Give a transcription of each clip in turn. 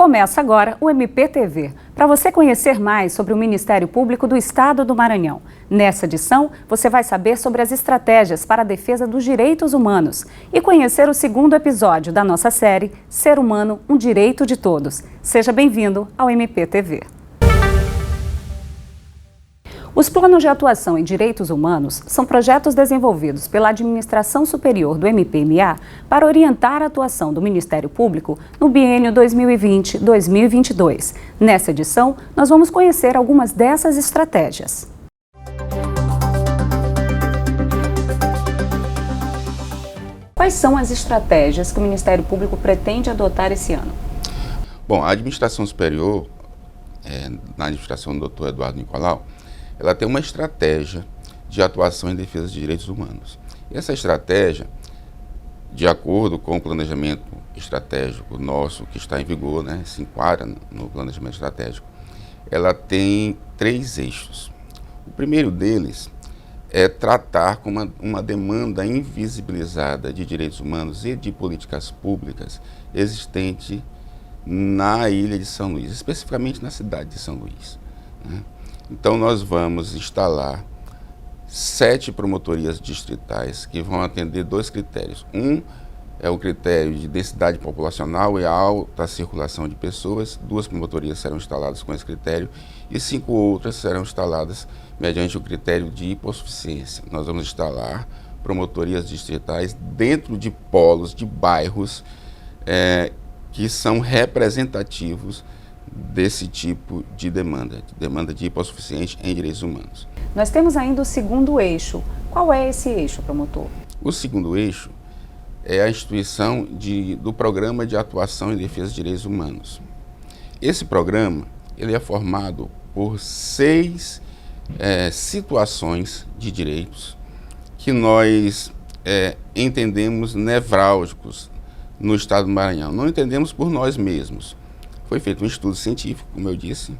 Começa agora o MPTV, para você conhecer mais sobre o Ministério Público do Estado do Maranhão. Nessa edição, você vai saber sobre as estratégias para a defesa dos direitos humanos e conhecer o segundo episódio da nossa série Ser Humano, um Direito de Todos. Seja bem-vindo ao MPTV. Os planos de atuação em direitos humanos são projetos desenvolvidos pela Administração Superior do MPMA para orientar a atuação do Ministério Público no biênio 2020-2022. Nessa edição, nós vamos conhecer algumas dessas estratégias. Quais são as estratégias que o Ministério Público pretende adotar esse ano? Bom, a Administração Superior, na administração do Dr. Eduardo Nicolau, ela tem uma estratégia de atuação em defesa de direitos humanos. E essa estratégia, de acordo com o planejamento estratégico nosso, que está em vigor, se enquadra no planejamento estratégico, ela tem 3 eixos. O primeiro deles é tratar com uma demanda invisibilizada de direitos humanos e de políticas públicas existente na ilha de São Luís, especificamente na cidade de São Luís. Então, nós vamos instalar 7 promotorias distritais que vão atender 2 critérios. Um é o critério de densidade populacional e alta circulação de pessoas. 2 promotorias serão instaladas com esse critério e 5 outras serão instaladas mediante o critério de hipossuficiência. Nós vamos instalar promotorias distritais dentro de polos, de bairros que são representativos desse tipo de demanda de hipossuficiente em direitos humanos. Nós temos ainda o segundo eixo. Qual é esse eixo, promotor? O segundo eixo é a instituição do Programa de Atuação em Defesa de Direitos Humanos. Esse programa ele é formado por 6 situações de direitos que nós entendemos nevrálgicos no Estado do Maranhão. Não entendemos por nós mesmos. Foi feito um estudo científico, como eu disse,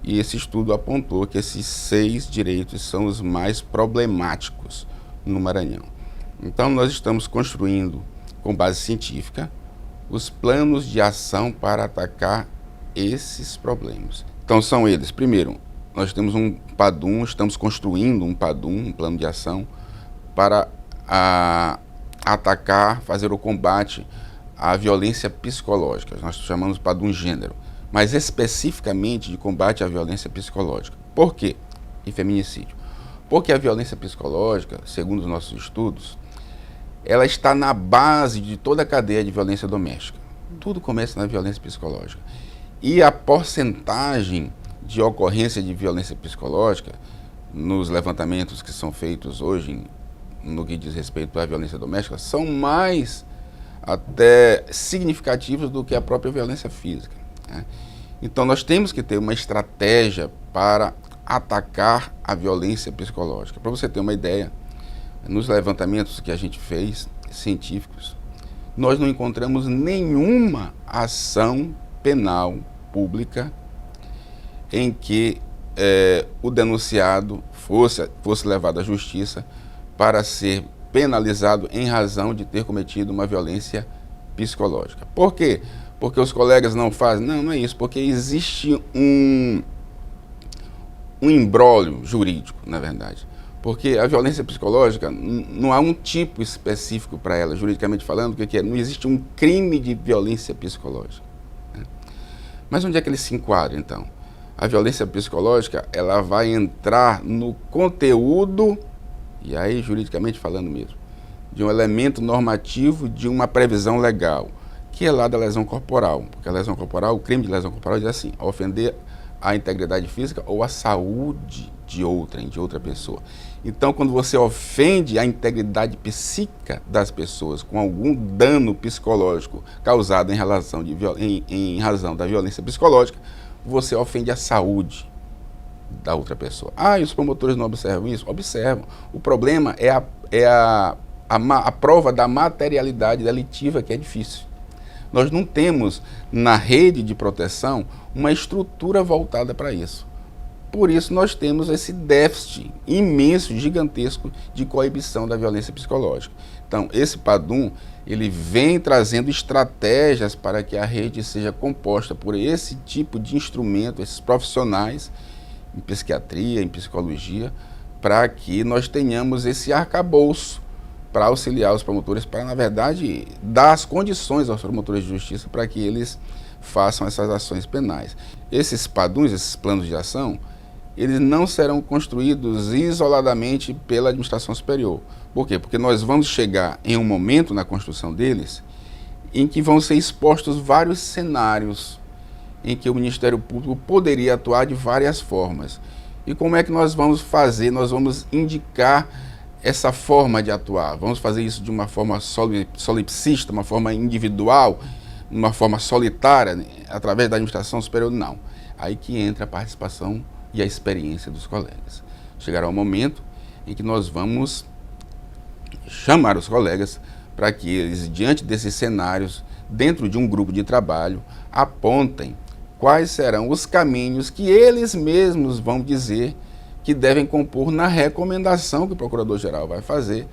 e esse estudo apontou que esses 6 direitos são os mais problemáticos no Maranhão. Então, nós estamos construindo, com base científica, os planos de ação para atacar esses problemas. Então, são eles. Primeiro, nós temos um PADUM, estamos construindo um PADUM, um plano de ação, para atacar, fazer o combate a violência psicológica, nós chamamos de PADUM gênero, mas especificamente de combate à violência psicológica. Por quê? E feminicídio. Porque a violência psicológica, segundo os nossos estudos, ela está na base de toda a cadeia de violência doméstica. Tudo começa na violência psicológica. E a porcentagem de ocorrência de violência psicológica, nos levantamentos que são feitos hoje, no que diz respeito à violência doméstica, são mais até significativos do que a própria violência física. Então, nós temos que ter uma estratégia para atacar a violência psicológica. Para você ter uma ideia, nos levantamentos que a gente fez, científicos, nós não encontramos nenhuma ação penal pública em que o denunciado fosse levado à justiça para ser penalizado em razão de ter cometido uma violência psicológica. Por quê? Porque os colegas não fazem? Não, não é isso. Porque existe um imbróglio jurídico, na verdade. Porque a violência psicológica, não há um tipo específico para ela, juridicamente falando, o que é? Não existe um crime de violência psicológica. Mas onde é que ele se enquadra, então? A violência psicológica, ela vai entrar no conteúdo, e aí juridicamente falando mesmo, de um elemento normativo de uma previsão legal, que é lá da lesão corporal. Porque a lesão corporal, o crime de lesão corporal diz assim, ofender a integridade física ou a saúde de outra pessoa. Então, quando você ofende a integridade psíquica das pessoas com algum dano psicológico causado em razão da violência psicológica, você ofende a saúde da outra pessoa. E os promotores não observam isso? Observam. O problema é a prova da materialidade delitiva, que é difícil. Nós não temos na rede de proteção uma estrutura voltada para isso. Por isso nós temos esse déficit imenso, gigantesco de coibição da violência psicológica. Então, esse PADUM, ele vem trazendo estratégias para que a rede seja composta por esse tipo de instrumento, esses profissionais em psiquiatria, em psicologia, para que nós tenhamos esse arcabouço para auxiliar os promotores, para, na verdade, dar as condições aos promotores de justiça para que eles façam essas ações penais. Esses PADUMs, esses planos de ação, eles não serão construídos isoladamente pela administração superior. Por quê? Porque nós vamos chegar em um momento na construção deles em que vão ser expostos vários cenários em que o Ministério Público poderia atuar de várias formas. E como é que nós vamos fazer? Nós vamos indicar essa forma de atuar. Vamos fazer isso de uma forma solipsista, uma forma individual, uma forma solitária, através da administração superior? Não. Aí que entra a participação e a experiência dos colegas. Chegará um momento em que nós vamos chamar os colegas para que eles, diante desses cenários, dentro de um grupo de trabalho, apontem quais serão os caminhos que eles mesmos vão dizer que devem compor na recomendação que o Procurador-Geral vai fazer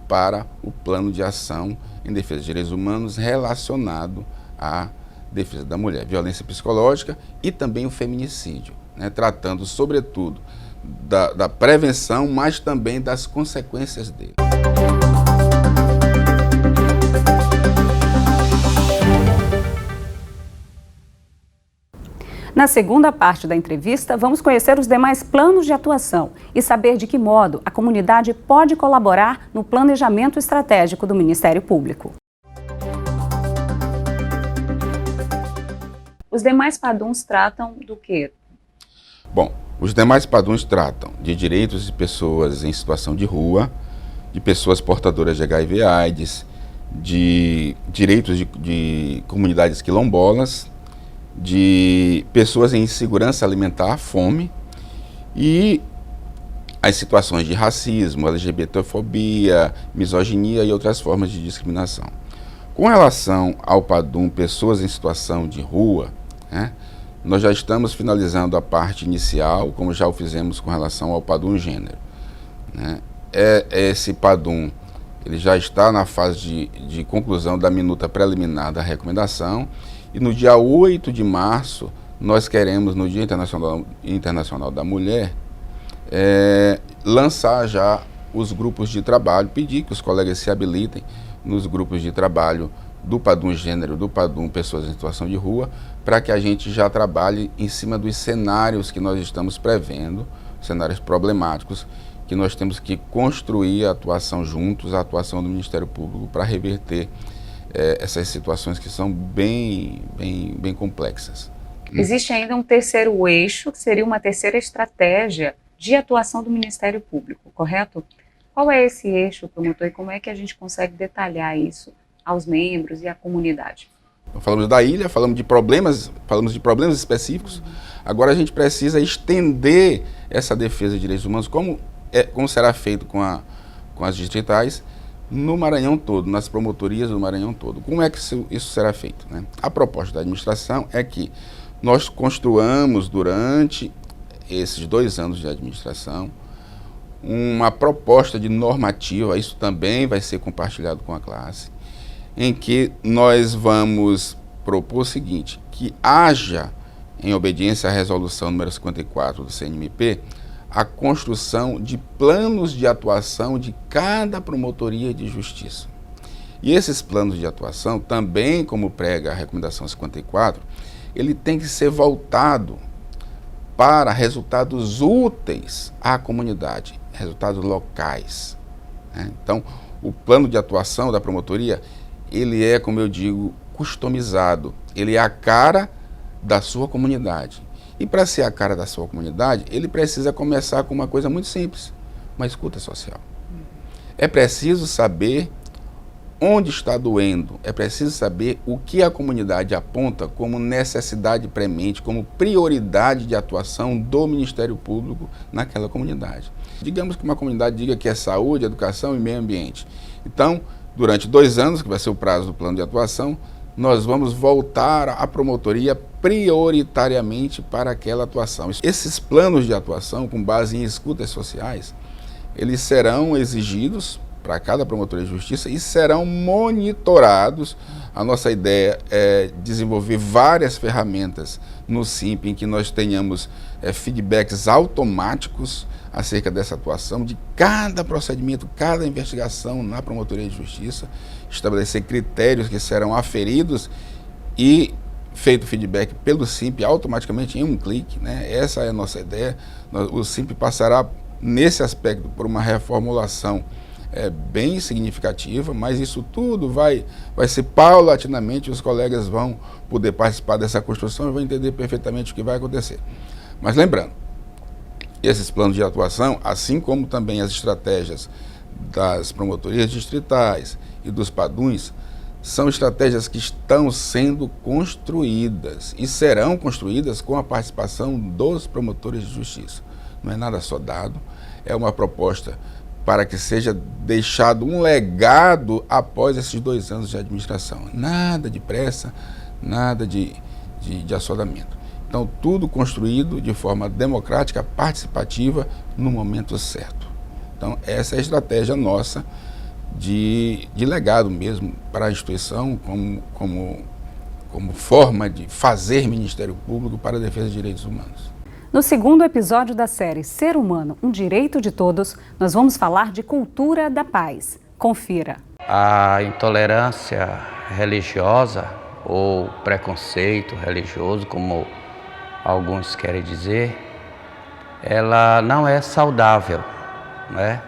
para o plano de ação em defesa de direitos humanos relacionado à defesa da mulher, violência psicológica e também o feminicídio, né, tratando sobretudo da prevenção, mas também das consequências dele. Na segunda parte da entrevista, vamos conhecer os demais planos de atuação e saber de que modo a comunidade pode colaborar no planejamento estratégico do Ministério Público. Os demais PADUMs tratam do quê? Bom, os demais PADUMs tratam de direitos de pessoas em situação de rua, de pessoas portadoras de HIV/AIDS, de direitos de comunidades quilombolas, de pessoas em insegurança alimentar, fome, e as situações de racismo, LGBTfobia, misoginia e outras formas de discriminação. Com relação ao PADUM pessoas em situação de rua, né, nós já estamos finalizando a parte inicial, como já o fizemos com relação ao PADUM gênero, né. Esse PADUM ele já está na fase de conclusão da minuta preliminar da recomendação. E no dia 8 de março, nós queremos, no Dia Internacional da Mulher, lançar já os grupos de trabalho, pedir que os colegas se habilitem nos grupos de trabalho do PADUM gênero, do PADUM pessoas em situação de rua, para que a gente já trabalhe em cima dos cenários que nós estamos prevendo, cenários problemáticos, que nós temos que construir a atuação juntos, a atuação do Ministério Público para reverter essas situações que são bem complexas. Existe ainda um terceiro eixo, que seria uma terceira estratégia de atuação do Ministério Público, correto? Qual é esse eixo, promotor, e como é que a gente consegue detalhar isso aos membros e à comunidade? Falamos da ilha, falamos de problemas específicos. Agora a gente precisa estender essa defesa de direitos humanos, como será feito com as distritais, no Maranhão todo, nas promotorias do Maranhão todo. Como é que isso será feito, né? A proposta da administração é que nós construamos, durante esses 2 anos de administração, uma proposta de normativa, isso também vai ser compartilhado com a classe, em que nós vamos propor o seguinte, que haja, em obediência à resolução número 54 do CNMP, a construção de planos de atuação de cada promotoria de justiça. E esses planos de atuação, também como prega a recomendação 54, ele tem que ser voltado para resultados úteis à comunidade, resultados locais, né? Então, o plano de atuação da promotoria, ele é, como eu digo, customizado, ele é a cara da sua comunidade. E para ser a cara da sua comunidade, ele precisa começar com uma coisa muito simples, uma escuta social. É preciso saber onde está doendo, é preciso saber o que a comunidade aponta como necessidade premente, como prioridade de atuação do Ministério Público naquela comunidade. Digamos que uma comunidade diga que é saúde, educação e meio ambiente. Então, durante 2 anos, que vai ser o prazo do plano de atuação, nós vamos voltar a promotoria prioritariamente para aquela atuação. Esses planos de atuação, com base em escutas sociais, eles serão exigidos para cada promotoria de justiça e serão monitorados. A nossa ideia é desenvolver várias ferramentas no SIMP em que nós tenhamos feedbacks automáticos acerca dessa atuação, de cada procedimento, cada investigação na promotoria de justiça, estabelecer critérios que serão aferidos e feito feedback pelo SIMP automaticamente em um clique, né? Essa é a nossa ideia. O SIMP passará, nesse aspecto, por uma reformulação bem significativa, mas isso tudo vai ser paulatinamente, os colegas vão poder participar dessa construção e vão entender perfeitamente o que vai acontecer. Mas lembrando, esses planos de atuação, assim como também as estratégias das promotorias distritais e dos PADUNs, são estratégias que estão sendo construídas e serão construídas com a participação dos promotores de justiça. Não é nada só dado, é uma proposta para que seja deixado um legado após esses 2 anos de administração. Nada de pressa, nada de assodamento. Então, tudo construído de forma democrática, participativa, no momento certo. Então, essa é a estratégia nossa de legado mesmo para a instituição, como forma de fazer Ministério Público para a defesa de direitos humanos. No segundo episódio da série Ser Humano, um Direito de Todos, nós vamos falar de cultura da paz. Confira. A intolerância religiosa ou preconceito religioso, como alguns querem dizer, ela não é saudável, né?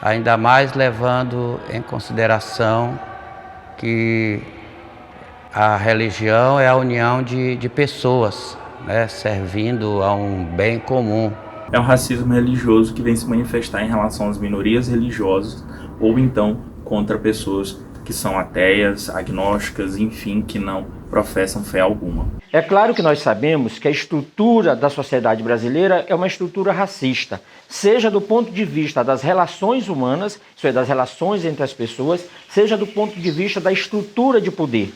Ainda mais levando em consideração que a religião é a união de pessoas, né, servindo a um bem comum. É um racismo religioso que vem se manifestar em relação às minorias religiosas ou então contra pessoas que são ateias, agnósticas, enfim, que não professam fé alguma. É claro que nós sabemos que a estrutura da sociedade brasileira é uma estrutura racista, seja do ponto de vista das relações humanas, isso é, das relações entre as pessoas, seja do ponto de vista da estrutura de poder.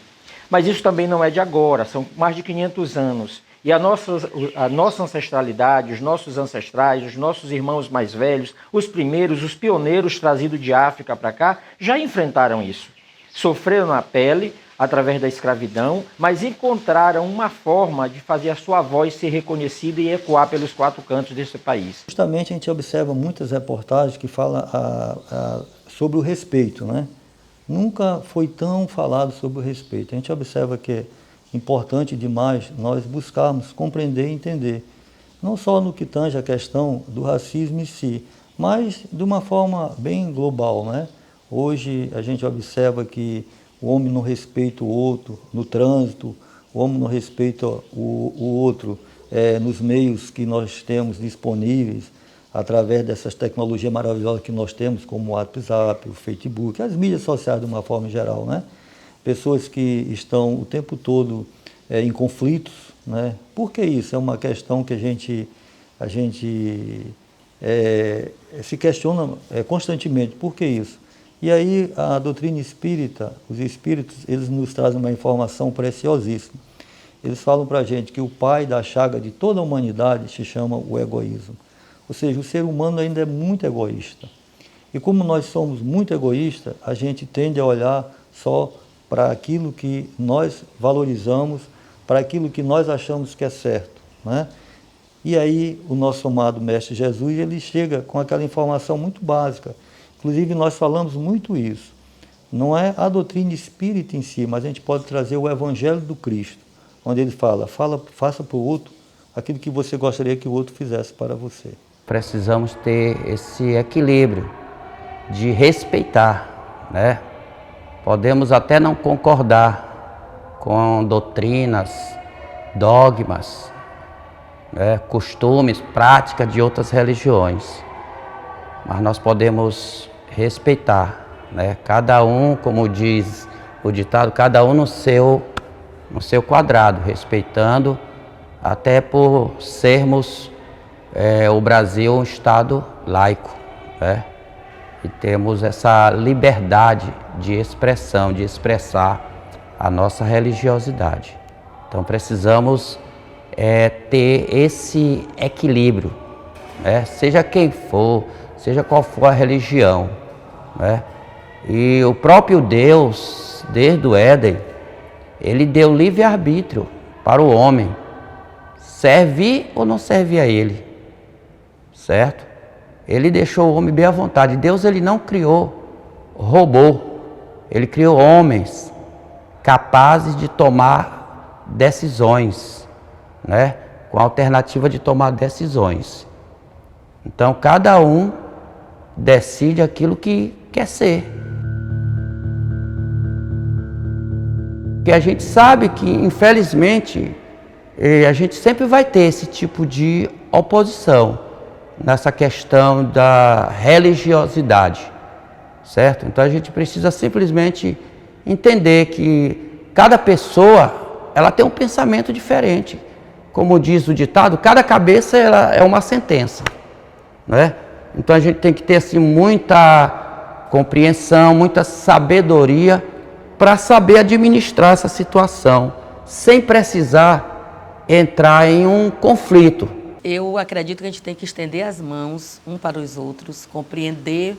Mas isso também não é de agora, são mais de 500 anos. E a nossa ancestralidade, os nossos ancestrais, os nossos irmãos mais velhos, os primeiros, os pioneiros trazidos de África para cá, já enfrentaram isso. Sofreram na pele, através da escravidão, mas encontraram uma forma de fazer a sua voz ser reconhecida e ecoar pelos 4 cantos desse país. Justamente a gente observa muitas reportagens que falam sobre o respeito, né? Nunca foi tão falado sobre o respeito. A gente observa que é importante demais nós buscarmos compreender e entender, não só no que tange a questão do racismo em si, mas de uma forma bem global, né? Hoje a gente observa que o homem não respeita o outro no trânsito, o homem não respeita o outro nos meios que nós temos disponíveis, através dessas tecnologias maravilhosas que nós temos, como o WhatsApp, o Facebook, as mídias sociais de uma forma geral, né? Pessoas que estão o tempo todo em conflitos, né? Por que isso? É uma questão que a gente se questiona constantemente. Por que isso? E aí a doutrina espírita, os espíritos, eles nos trazem uma informação preciosíssima. Eles falam para a gente que o pai da chaga de toda a humanidade se chama o egoísmo. Ou seja, o ser humano ainda é muito egoísta. E como nós somos muito egoístas, a gente tende a olhar só para aquilo que nós valorizamos, para aquilo que nós achamos que é certo, né? E aí o nosso amado Mestre Jesus, ele chega com aquela informação muito básica. Inclusive nós falamos muito isso. Não é a doutrina espírita em si, mas a gente pode trazer o Evangelho do Cristo, onde ele faça para o outro aquilo que você gostaria que o outro fizesse para você. Precisamos ter esse equilíbrio de respeitar, né? Podemos até não concordar com doutrinas, dogmas, né, costumes, práticas de outras religiões, mas nós podemos respeitar, né? Cada um, como diz o ditado, cada um no seu quadrado, respeitando, até por sermos o Brasil um Estado laico, né? E temos essa liberdade de expressão, de expressar a nossa religiosidade. Então precisamos ter esse equilíbrio, né? Seja quem for, seja qual for a religião, né? E o próprio Deus, desde o Éden, ele deu livre-arbítrio para o homem, servir ou não servir a ele, certo? Ele deixou o homem bem à vontade. Deus, ele não criou robô, ele criou homens capazes de tomar decisões, né? Com a alternativa de tomar decisões. Então, cada um decide aquilo que quer ser. Porque a gente sabe que, infelizmente, a gente sempre vai ter esse tipo de oposição nessa questão da religiosidade, certo? Então a gente precisa simplesmente entender que cada pessoa, ela tem um pensamento diferente. Como diz o ditado, cada cabeça ela é uma sentença, né? Então a gente tem que ter assim muita compreensão, muita sabedoria para saber administrar essa situação, sem precisar entrar em um conflito. Eu acredito que a gente tem que estender as mãos um para os outros, compreender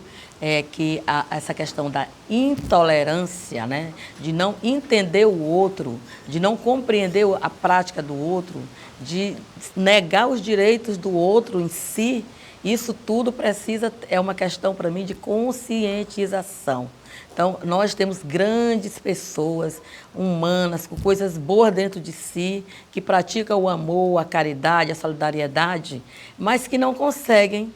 que essa questão da intolerância, né, de não entender o outro, de não compreender a prática do outro, de negar os direitos do outro em si, isso tudo é uma questão para mim de conscientização. Então, nós temos grandes pessoas humanas, com coisas boas dentro de si, que praticam o amor, a caridade, a solidariedade, mas que não conseguem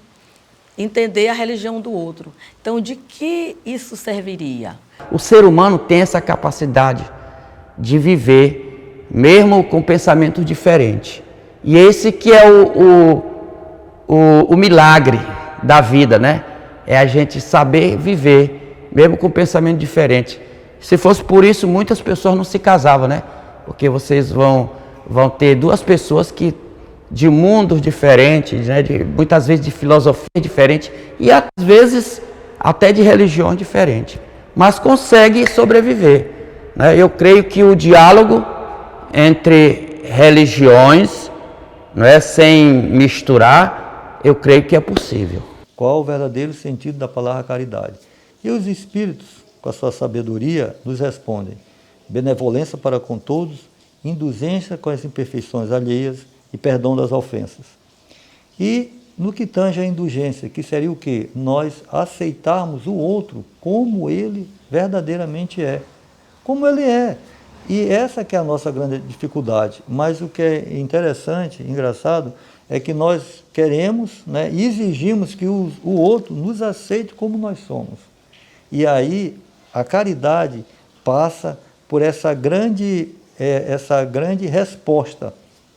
entender a religião do outro. Então, de que isso serviria? O ser humano tem essa capacidade de viver, mesmo com pensamentos diferentes. E esse que é o milagre da vida, né? É a gente saber viver, mesmo com pensamento diferente. Se fosse por isso, muitas pessoas não se casavam, né? Porque vocês vão ter duas pessoas que de mundos diferentes, né? Muitas vezes de filosofia diferente e às vezes até de religião diferente, mas consegue sobreviver, né? Eu creio que o diálogo entre religiões, não é, sem misturar, eu creio que é possível. Qual o verdadeiro sentido da palavra caridade? E os espíritos, com a sua sabedoria, nos respondem: benevolência para com todos, indulgência com as imperfeições alheias e perdão das ofensas. E no que tange à indulgência, que seria o quê? Nós aceitarmos o outro como ele verdadeiramente é. Como ele é. E essa que é a nossa grande dificuldade. Mas o que é interessante, engraçado, é que nós queremos, né, e exigimos que o outro nos aceite como nós somos. E aí a caridade passa por essa grande resposta,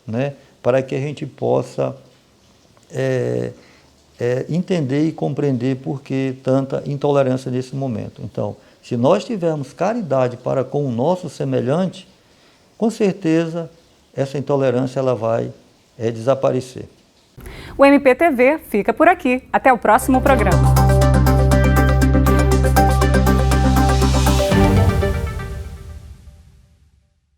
né, para que a gente possa entender e compreender por que tanta intolerância nesse momento. Então, se nós tivermos caridade para com o nosso semelhante, com certeza essa intolerância ela vai desaparecer. O MPTV fica por aqui. Até o próximo programa.